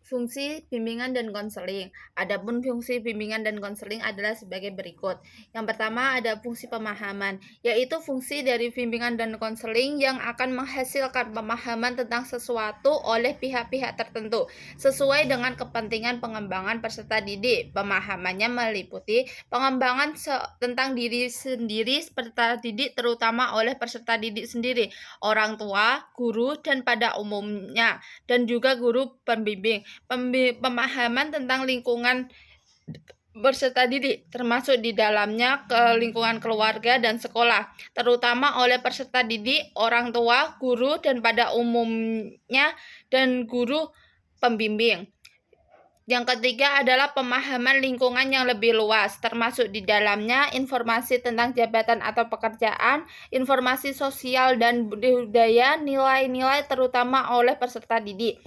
Fungsi bimbingan dan konseling. Adapun fungsi bimbingan dan konseling adalah sebagai berikut. Yang pertama ada fungsi pemahaman, yaitu fungsi dari bimbingan dan konseling yang akan menghasilkan pemahaman tentang sesuatu oleh pihak-pihak tertentu sesuai dengan kepentingan pengembangan peserta didik. Pemahamannya meliputi pengembangan tentang diri sendiri peserta didik, terutama oleh peserta didik sendiri, orang tua, guru, dan pada umumnya, dan juga guru pembimbing. Pemahaman tentang lingkungan peserta didik, termasuk di dalamnya ke lingkungan keluarga dan sekolah, terutama oleh peserta didik, orang tua, guru, dan pada umumnya, dan guru pembimbing. Yang ketiga adalah pemahaman lingkungan yang lebih luas, termasuk di dalamnya informasi tentang jabatan atau pekerjaan, informasi sosial dan budaya, nilai-nilai terutama oleh peserta didik.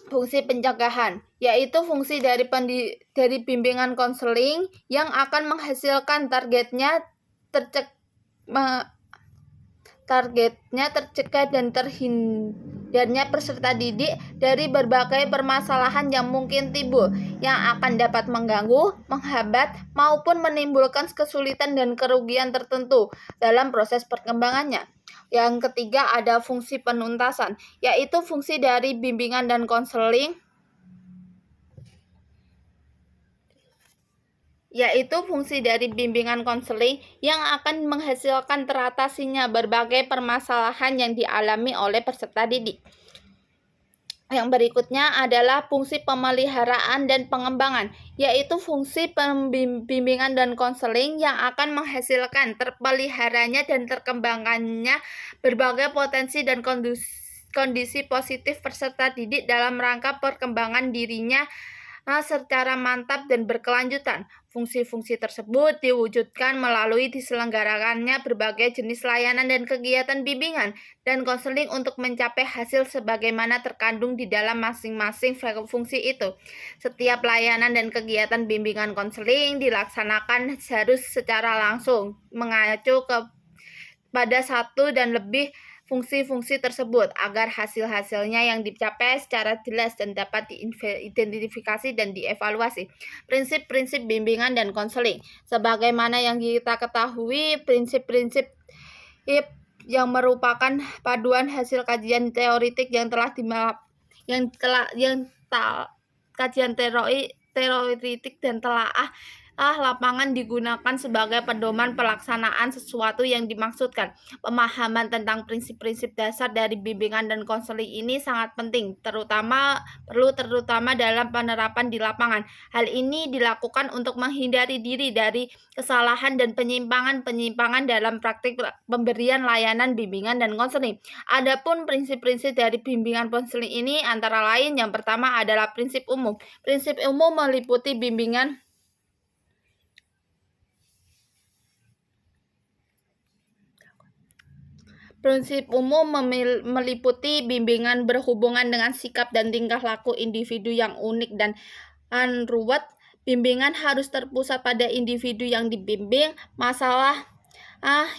Fungsi pencegahan, yaitu fungsi dari bimbingan konseling yang akan menghasilkan targetnya tercegah dan terhindarnya peserta didik dari berbagai permasalahan yang mungkin timbul, yang akan dapat mengganggu, menghambat, maupun menimbulkan kesulitan dan kerugian tertentu dalam proses perkembangannya. Yang ketiga ada fungsi penuntasan, yaitu fungsi dari bimbingan dan konseling yang akan menghasilkan teratasinya berbagai permasalahan yang dialami oleh peserta didik. Yang berikutnya adalah fungsi pemeliharaan dan pengembangan, yaitu fungsi bimbingan dan konseling yang akan menghasilkan terpeliharanya dan terkembangannya berbagai potensi dan kondisi positif peserta didik dalam rangka perkembangan dirinya secara mantap dan berkelanjutan. Fungsi-fungsi tersebut diwujudkan melalui diselenggarakannya berbagai jenis layanan dan kegiatan bimbingan dan konseling untuk mencapai hasil sebagaimana terkandung di dalam masing-masing fungsi itu. Setiap layanan dan kegiatan bimbingan konseling dilaksanakan harus secara langsung mengacu pada satu dan lebih fungsi-fungsi tersebut agar hasil-hasilnya yang dicapai secara jelas dan dapat diidentifikasi dan dievaluasi. Prinsip-prinsip bimbingan dan konseling. Sebagaimana yang kita ketahui, prinsip-prinsip yang merupakan paduan hasil kajian teoritik kajian teoritik dan telaah lapangan digunakan sebagai pedoman pelaksanaan sesuatu yang dimaksudkan. Pemahaman tentang prinsip-prinsip dasar dari bimbingan dan konseling ini sangat penting, terutama dalam penerapan di lapangan. Hal ini dilakukan untuk menghindari diri dari kesalahan dan penyimpangan dalam praktik pemberian layanan bimbingan dan konseling. Adapun prinsip-prinsip dari bimbingan konseling ini antara lain yang pertama adalah prinsip umum. Prinsip umum meliputi bimbingan Prinsip umum meliputi bimbingan berhubungan dengan sikap dan tingkah laku individu yang unik dan ruwet. Bimbingan harus terpusat pada individu yang dibimbing. Masalah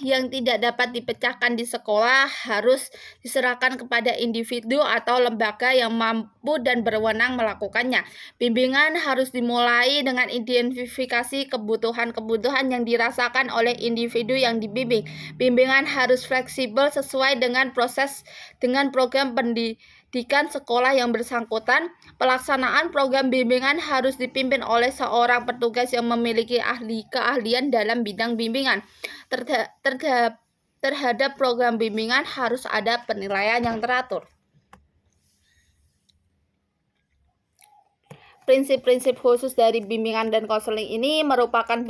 yang tidak dapat dipecahkan di sekolah harus diserahkan kepada individu atau lembaga yang mampu dan berwenang melakukannya. Bimbingan harus dimulai dengan identifikasi kebutuhan-kebutuhan yang dirasakan oleh individu yang dibimbing. Bimbingan harus fleksibel sesuai dengan program pendidikan sekolah yang bersangkutan. Pelaksanaan program bimbingan harus dipimpin oleh seorang petugas yang memiliki keahlian dalam bidang bimbingan. Terhadap program bimbingan harus ada penilaian yang teratur. Prinsip-prinsip khusus dari bimbingan dan konseling ini merupakan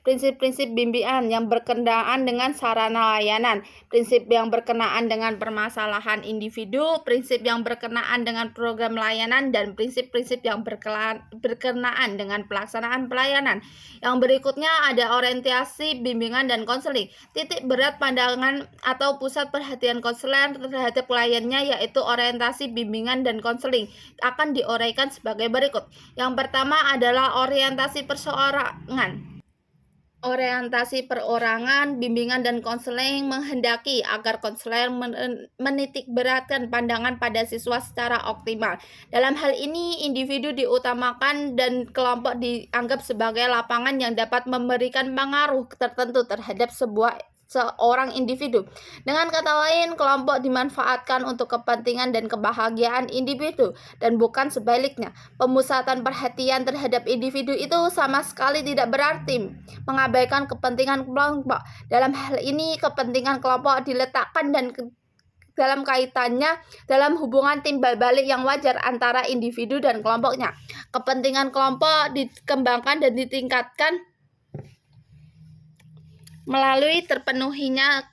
prinsip-prinsip bimbingan yang berkenaan dengan sarana layanan, prinsip yang berkenaan dengan permasalahan individu, prinsip yang berkenaan dengan program layanan, dan prinsip-prinsip yang berkenaan dengan pelaksanaan pelayanan. Yang berikutnya ada orientasi bimbingan dan konseling. Titik berat pandangan atau pusat perhatian konselor terhadap kliennya yaitu orientasi bimbingan dan konseling akan diuraikan sebagai berikut. Yang pertama adalah orientasi perseorangan. Orientasi perorangan, bimbingan dan konseling menghendaki agar konselor menitikberatkan pandangan pada siswa secara optimal. Dalam hal ini, individu diutamakan dan kelompok dianggap sebagai lapangan yang dapat memberikan pengaruh tertentu terhadap seorang individu. Dengan kata lain, kelompok dimanfaatkan untuk kepentingan dan kebahagiaan individu dan bukan sebaliknya. Pemusatan perhatian terhadap individu itu sama sekali tidak berarti mengabaikan kepentingan kelompok. Dalam hal ini, kepentingan kelompok diletakkan dalam kaitannya dalam hubungan timbal balik yang wajar antara individu dan kelompoknya. Kepentingan kelompok dikembangkan dan ditingkatkan melalui terpenuhinya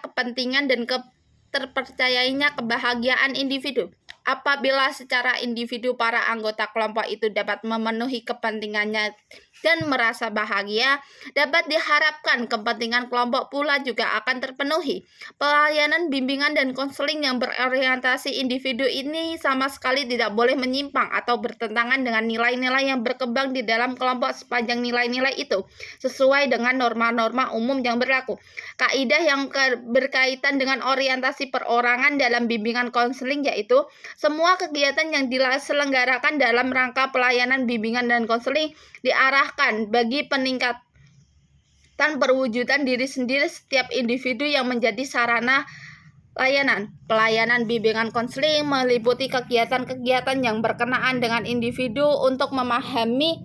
kepentingan dan terpercayainya kebahagiaan individu. Apabila secara individu para anggota kelompok itu dapat memenuhi kepentingannya dan merasa bahagia, dapat diharapkan kepentingan kelompok pula juga akan terpenuhi. Pelayanan bimbingan dan konseling yang berorientasi individu ini sama sekali tidak boleh menyimpang atau bertentangan dengan nilai-nilai yang berkembang di dalam kelompok sepanjang nilai-nilai itu sesuai dengan norma-norma umum yang berlaku. Kaidah yang berkaitan dengan orientasi perorangan dalam bimbingan konseling yaitu semua kegiatan yang diselenggarakan dalam rangka pelayanan bimbingan dan konseling diarahkan bagi peningkatan perwujudan diri sendiri setiap individu yang menjadi sarana layanan. Pelayanan bimbingan konseling meliputi kegiatan-kegiatan yang berkenaan dengan individu untuk memahami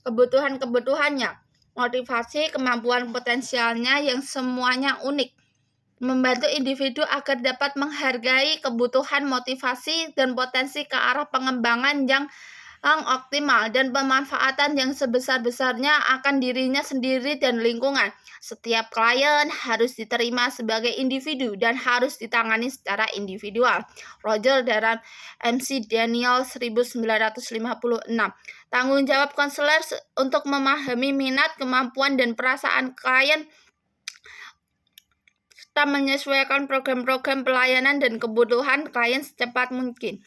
kebutuhannya, motivasi, kemampuan potensialnya yang semuanya unik. Membantu individu agar dapat menghargai kebutuhan, motivasi, dan potensi ke arah pengembangan yang optimal dan pemanfaatan yang sebesar-besarnya akan dirinya sendiri dan lingkungan. Setiap klien harus diterima sebagai individu dan harus ditangani secara individual. Roger Daran, MC Daniel 1956. Tanggung jawab konselor untuk memahami minat, kemampuan, dan perasaan klien serta menyesuaikan program-program pelayanan dan kebutuhan klien secepat mungkin.